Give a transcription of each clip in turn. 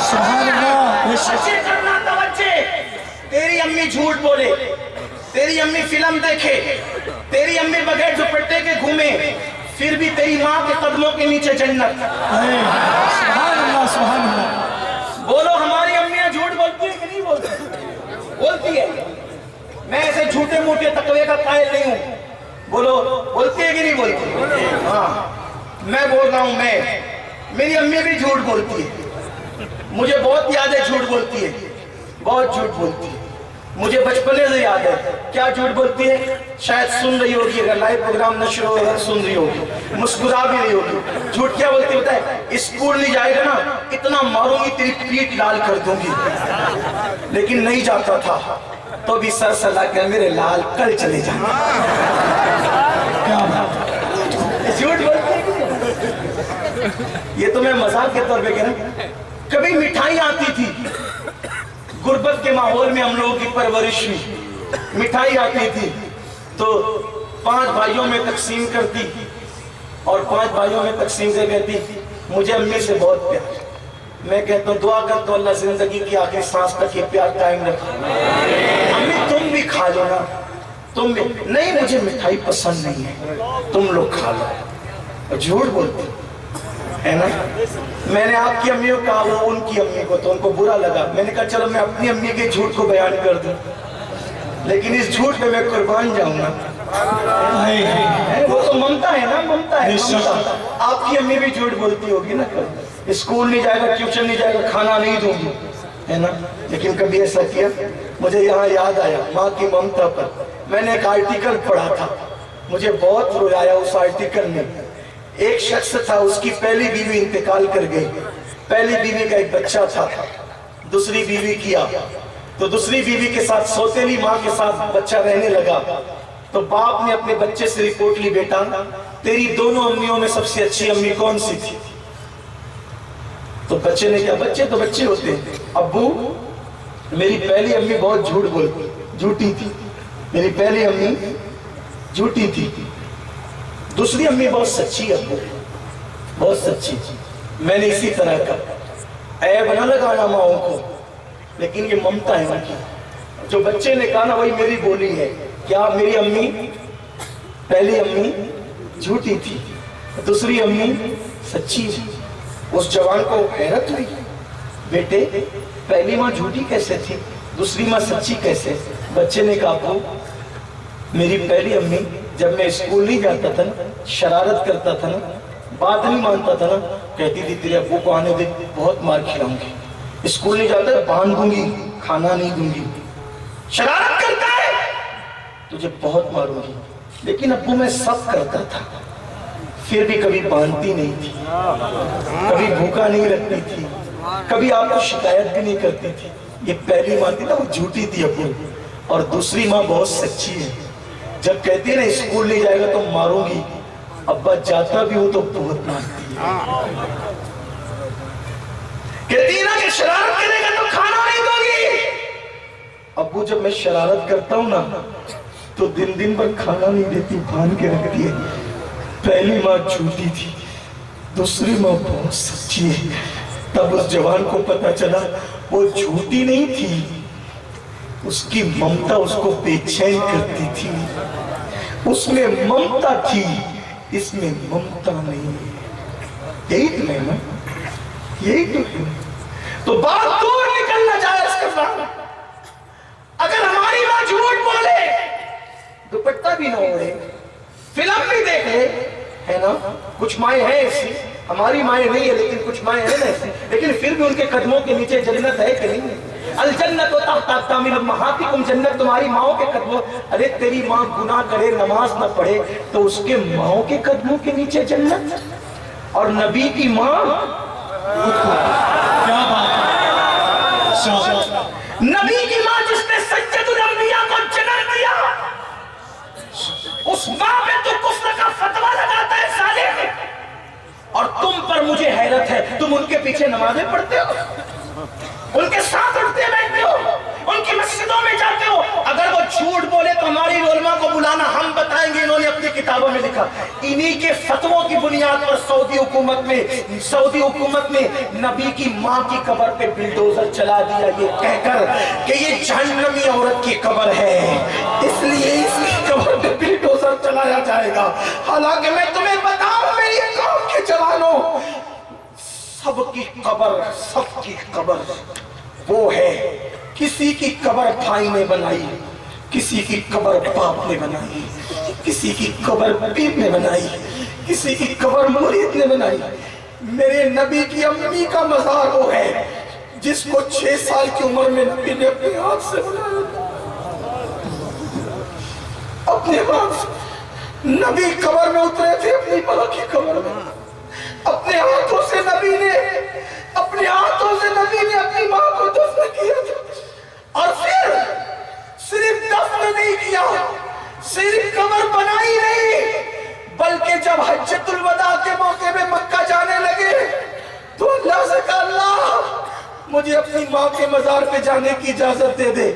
سبحان اللہ. توجہ کرنا توجہ. تیری امی جھوٹ بولے, تیری امی فلم دیکھے, تیری امی بغیر دوپٹے کے گھومے, پھر بھی تیری ماں کے قدموں کے نیچے جنت. سبحان اللہ سبحان اللہ. بولو ہماری امیاں جھوٹ بولتی ہیں کہ نہیں بولتی؟ بولتی ہے. میں ایسے جھوٹے موٹے تقوی کا قائل نہیں ہوں. بولو بولتی ہے کہ نہیں بولتی؟ ہاں میں بول رہا ہوں, میری امی بھی جھوٹ بولتی ہے. مجھے بہت یاد ہے جھوٹ بولتی ہے, بہت جھوٹ بولتی ہے. مجھے بچپنے سے یاد ہے. کیا جھوٹ بولتی ہے؟ شاید سن رہی ہوگی, اگر لائیو پروگرام نشر ہو اگر سن رہی ہوگی, مسکرا بھی رہی ہوگی. جھوٹ کیا بولتی ہوتا ہے؟ اسکول نہیں جائے گا نا اتنا ماروں گی تیری پیٹ لال کر دوں گی. لیکن نہیں جاتا تھا تو بھی سر سلا کر میرے لال کل چلے جانا. کیا بات. جھوٹ بولتی ہے. یہ تو میں مذاق کے طور پہ کہہ رہا ہوں. کبھی مٹھائی آتی تھی, غربت کے ماحول میں ہم لوگوں کی پرورش ہوئی. مٹھائی آتی تھی تو 5 بھائیوں میں تقسیم کرتی, اور 5 بھائیوں میں تقسیم سے کہتی مجھے امی سے بہت پیار. میں کہتا ہوں دعا کر تو اللہ زندگی کی آخری سانس تک یہ پیار قائم رکھے. امی تم بھی کھا لو نا, تم بھی. نہیں مجھے مٹھائی پسند نہیں ہے, تم لوگ کھا لو. جھوٹ بولتی ہے نا. میں نے آپ کی امی کو کہا, وہ ان کی امی کو, تو ان کو برا لگا. میں نے کہا چلو میں اپنی امی کے جھوٹ کو بیان کر دوں, لیکن اس جھوٹ پہ میں قربان جاؤں گا. وہ تو ممتا ہے نا, ممتا ہے. آپ کی امی بھی جھوٹ بولتی ہوگی نا, اسکول نہیں جائے گا, ٹیوشن نہیں جائے گا, کھانا نہیں دوں گی, ہے نا. لیکن کبھی ایسا کیا؟ مجھے یہاں یاد آیا ماں کی ممتا پر. میں نے ایک آرٹیکل پڑھا تھا, مجھے بہت رلایا اس آرٹیکل میں. ایک شخص تھا, اس کی پہلی بیوی انتقال کر گئی. پہلی بیوی کا ایک بچہ تھا, دوسری بیوی کیا تو دوسری بیوی کے ساتھ سوتیلی ماں کے ساتھ بچہ رہنے لگا. تو باپ نے اپنے بچے سے رپورٹ لی, بیٹا تیری دونوں امیوں میں سب سے اچھی امی کون سی تھی؟ تو بچے نے کہا, بچے تو بچے ہوتے ہیں, ابو میری پہلی امی بہت جھوٹی تھی. میری پہلی امی جھوٹی تھی. دوسری امی بہت سچی, ابو بہت سچی. میں نے اسی طرح کا عیب نہ لگانا ماؤں کو, لیکن یہ ممتا ہے نا کی. جو بچے نے کہا نا وہی میری بولی ہے. کیا میری امی پہلی امی جھوٹی تھی, دوسری امی سچی تھی. اس جوان کو حیرت ہوئی, بیٹے پہلی ماں جھوٹی کیسے تھی, دوسری ماں سچی کیسے؟ بچے نے کہا ابو میری پہلی امی جب میں اسکول نہیں جاتا تھا نا, شرارت کرتا تھا نا, بات نہیں مانتا تھا نا, کہتی تھی تیرے ابو کو آنے دے بہت مار کھلاؤں گی. اسکول نہیں جاتا باندھ دوں گی, کھانا نہیں دوں گی. شرارت کرتا ہے تجھے بہت ماروں گی. لیکن ابو میں سب کرتا تھا, پھر بھی کبھی باندھتی نہیں تھی, کبھی بھوکا نہیں رکھتی تھی, کبھی آپ کو شکایت بھی نہیں کرتی تھی. یہ پہلی ماں تھی نا وہ جھوٹی تھی ابو, اور دوسری ماں بہت سچی ہے. جب کہتی ہے نا اسکول نہیں جائے گا تو ماروں گی, ابا جاتا بھی ہوں تو بہت مارتی ہے. کہتی ہے نا کہ شرارت کرے گا تو کھانا نہیں دوں گی, ابو جب میں شرارت کرتا ہوں نا تو دن بھر کھانا نہیں دیتی, باندھ کے رکھتی ہے. پہلی ماں جھوٹی تھی, دوسری ماں بہت سچی ہے. تب اس جوان کو پتا چلا وہ جھوٹی نہیں تھی, اس کی ممتا اس کو بے چین کرتی تھی. اس میں ممتا تھی, اس میں ممتا نہیں. یہی تو ہے نا, یہی تو ہے. تو بات دور نکلنا جائز کر رہا. اگر ہماری ماں جھوٹ بولے, دوپٹہ بھی نہ اوڑھے, فلم بھی دیکھ لے, ہے نا. کچھ مائیں ہیں ایسی, ہماری مائیں نہیں ہے لیکن کچھ مائیں ہیں ایسی, لیکن پھر بھی ان کے قدموں کے نیچے جنت ہے کہ نہیں ہے؟ الجنت و تحت اقدام امہاتکم, جنت تمہاری ماؤں کے قدموں. ارے تیری ماں گناہ کرے, نماز نہ پڑھے, تو اس کے ماؤں کے قدموں کے نیچے جنت. اور نبی کی ماں, کیا بات ہے. نبی کی ماں جس نے سید الانبیاء کو جنم دیا, اس ماں پہ تو کفر کا فتویٰ لگاتا ہے ظالم. اور تم پر مجھے حیرت ہے, تم ان کے پیچھے نمازیں پڑھتے ہو, ان کے ساتھ اٹھتے بیٹھتے ہو, ان کی مسجدوں میں جاتے ہو. اگر وہ झूठ बोले तो हमारी उलमा को बुलाना, हम बताएंगे इन्होंने अपनी किताबों में लिखा। इन्हीं के फतवों की बुनियाद पर सऊदी हुकूमत ने नबी की माँ की कब्र पे बिल्डोजर चला दिया, ये कहकर कि ये जहन्नमी औरत की कब्र है, इसलिए इसकी कब्र पे बिल्डोजर चलाया जाएगा। हालांकि मैं तुम्हें बताऊं मेरी कौम के जवानों, सबकी कब्र वो है, किसी की कब्र भाई ने बनाई, किसी की कब्र बाप ने बनाई, किसी की कब्र पीर ने बनाई, किसी की कब्र मुरीद ने बनाई। मेरे नबी की अम्मी का मज़ार वो है जिसको 6 साल की उम्र में नबी ने अपने हाथ से बनाया, अपने हाथ से। नबी कब्र में उतरे थे अपनी माँ की कब्र में, अपने हाथों से नबी ने अपनी माँ को दफन किया था। और फिर सिर्फ दफन नहीं किया, सिर्फ कब्र बनाई नहीं, बल्कि जब हज्जतुल वदा के मौके में मक्का जाने लगे तो अल्लाह से कहा, अल्लाह मुझे अपनी माँ के मज़ार पे जाने की इजाजत दे दे।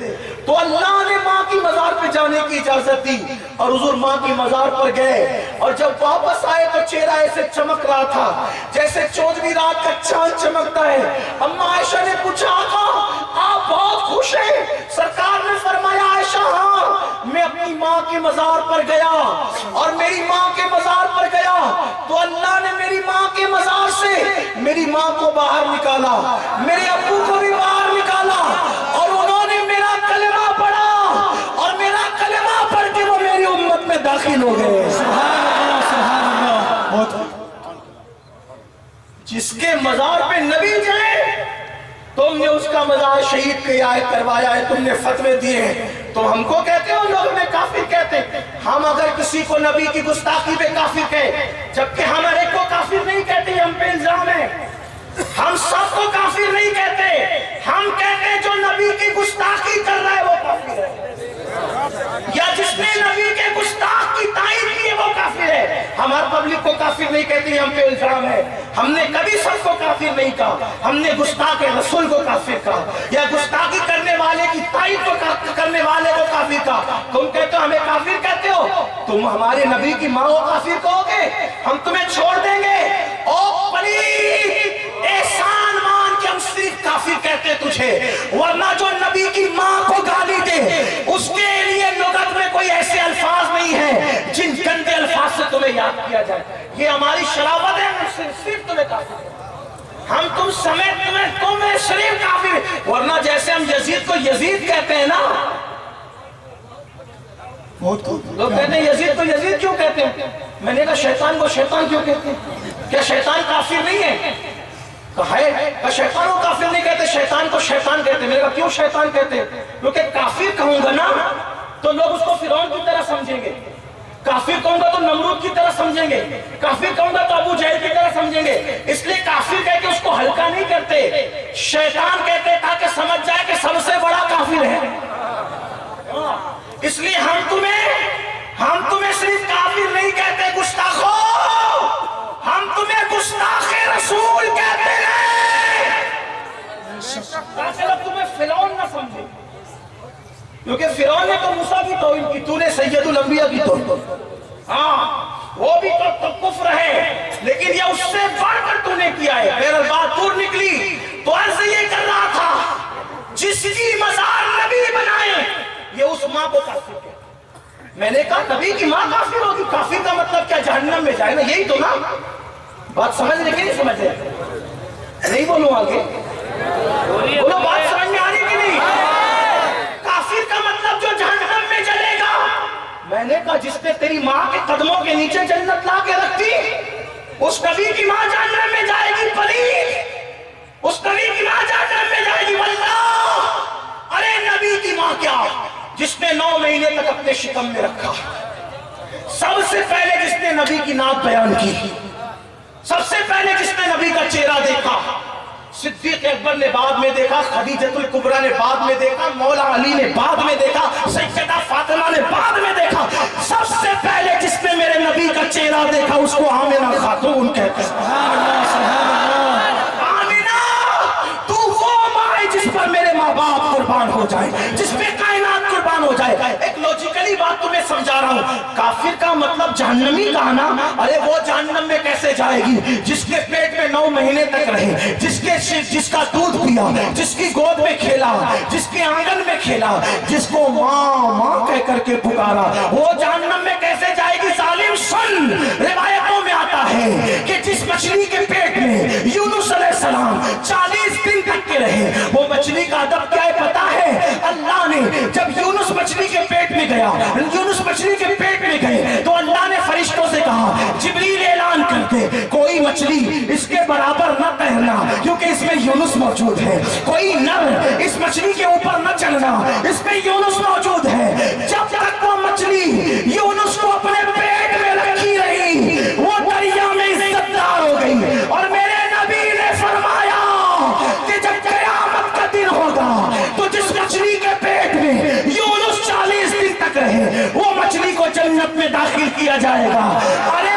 तो अल्लाह ने माँ की मज़ार पे जाने की इजाजत दी और हुजूर माँ की मज़ार पर गए। और जब वापस आए तो चेहरा ऐसे चमक रहा था जैसे 14वीं रात का चांद चमकता है। अम्मा आयशा ने पूछा, आका आप बहुत खुश हैं? सरकार ने फरमाया, आयशा हाँ, मैं अपनी माँ की मज़ार पर गया और मेरी माँ के मज़ार पर गया तो अल्लाह ने मेरी माँ के मज़ार से मेरी माँ को बाहर निकाला, मेरे अब्बू को भी बाहर निकाला और उन्होंने मेरा कलमा पढ़ा और मेरा कलमा पढ़ के वो मेरी उम्मत में दाखिल हो गए। सुभान अल्लाह। जिसके मज़ार पे नबी जाए तुमने उसका मज़ार शहीद किया है, करवाया है, तुमने फतवे दिए हैं, तुम हमको कहते हो, लोग हमें काफिर कहते हैं। हम अगर किसी को नबी की गुस्ताखी पे काफिर कहे, जबकि हमारे को काफिर नहीं कहते, हम पे इल्जाम है। हम सबको काफिर नहीं कहते, हम कहते हैं जो नबी की गुस्ताखी कर रहा है वो काफिर है, या जिसने नबी के गुस्ताख की तारीफ की है वो काफिर है। हमारे पब्लिक को काफिर नहीं कहते, हम पे इल्जाम है। हमने कभी सबको काफिर नहीं कहा, हमने गुस्ताख रसूल को काफिर कहा या गुस्ताखी करने वाले की तारीफ को करने वाले को काफिर कहा। तुम कहते हो हमें काफिर कहते हो, तुम हमारे नबी की माँ को काफिर कहोगे, हम तुम्हें छोड़ देंगे। ओ पलीत, एहसान मान के हम सिर्फ काफिर कहते तुझे, वरना जो नबी की माँ को गाली दे उसके लिए लुगत में कोई ऐसे अल्फाज नहीं है जिन गंदे अल्फाज से तुम्हें याद किया जाए। ये हमारी शरावत है, सिर्फ तुम्हें काफिर, हम तुम समेत तुम्हें शरीफ काफिर, वरना जैसे हम यजीद को यजीद कहते हैं ना, लोग कहते हैं यजीद को यजीद क्यों कहते हैं? मैंने कहा शैतान को शैतान क्यों कहते हैं? क्या शैतान काफिर नहीं है? कहा है शैतान को काफिर नहीं कहते, शैतान को शैतान कहते हैं। मैंने कहा क्यों शैतान कहते हैं? क्योंकि काफिर कहूंगा ना तो लोग उसको फिरौन की तरह समझेंगे, काफिर कहूंगा तो नमरूद की तरह समझेंगे, काफिर कहूंगा तो अबू जहल की तरह समझेंगे, इसलिए काफिर कह के उसको हल्का नहीं करते, शैतान कहते ताकि समझ जाए कि सबसे बड़ा काफिर है। इसलिए हम तुम्हें सिर्फ काफिर नहीं कहते गुस्ताखो, हम तुम्हें गुस्ताखे रसूल कहते हैं, ताकि लोग तुम्हें फिरौन ना समझे। क्योंकि फिरौन ने तो मूसा की तौहीन की, तूने सैयदुल अंबिया की तौहीन, हाँ वो भी तो कुफ्र है, लेकिन ये उससे बढ़कर तूने किया है। मेरा बात दूर निकली तो अर्ज ये कर रहा था, जिसकी मज़ार नबी बनाए ये उस माँ को काफिर कहते। मैंने कहा नबी की माँ काफिर होगी, काफिर का मतलब क्या जहन्नम में जाए ना, यही तो ना बात समझ रहे कि नहीं समझ रहे? नहीं बोलूं आगे, बोलो बात समझ में आ रही कि नहीं? काफिर का मतलब जो जहन्नम में जलेगा। मैंने कहा जिसने तेरी माँ के कदमों के नीचे जन्नत ला के रखी, उस नबी की माँ जहन्नम में जाएगी पलीत, उस नबी की माँ जहन्नम में जाएगी वल्लाह। अरे नबी की माँ क्या, जिसने 9 महीने तक अपने शिकम में रखा, सबसे पहले जिसने नबी की नात बयान की, सबसे पहले जिसने नबी का चेहरा देखा, सिद्दीक अकबर ने बाद में देखा, खदीजतुल कुबरा ने बाद में देखा, मौला अली ने बाद में देखा, सैयदा फातिमा ने बाद में देखा, सबसे पहले जिसने मेरे नबी का चेहरा देखा उसको आमिना खातून कहते हैं। आमिना तू वो माँ है जिस पर मेरे माँ बाप कुर्बान हो जाए, जिस पे कायनात कुर्बान हो जाए। लॉजिकली बात तुम्हें समझा रहा हूँ। काफिर का मतलब जहन्नमी कहा ना, अरे वो जहन्नम में कैसे जाएगी जिसके पेट में 9 महीने तक रहे, जिसका दूध पिया, जिसकी गोद में खेला, जिसके आंगन में खेला, जिसको माँ माँ कह करके पुकारा, वो जहन्नम में कैसे जाएगी? जालिम सुन, रिवायतों में आता है कि जिस मछली के पेट में यूनुस अलैहिस्सलाम 40 दिन तक के रहे, वो मछली का अदब क्या है पता है? अल्लाह ने जब यूनुस मछली के पेट में गया, यूनुस मछली के पेट में गए तो अल्लाह ने फरिश्तों से कहा, जिब्रील ऐलान करते कोई मछली इसके बराबर न तैरना क्योंकि इसमें यूनुस मौजूद है, कोई नर इस मछली के ऊपर न चलना, इसमें यूनुस मौजूद है। जब तक वो मछली यूनुस को अपने पेट में रखी रही, वो दरिया में इज्जतदार हो गई। और मेरे नबी ने फरमाया कि जब क़यामत का दिन होगा तो जिस मछली के पेट में यूनुस 40 दिन तक रहे, वो मछली को जन्नत में दाखिल किया जाएगा। अरे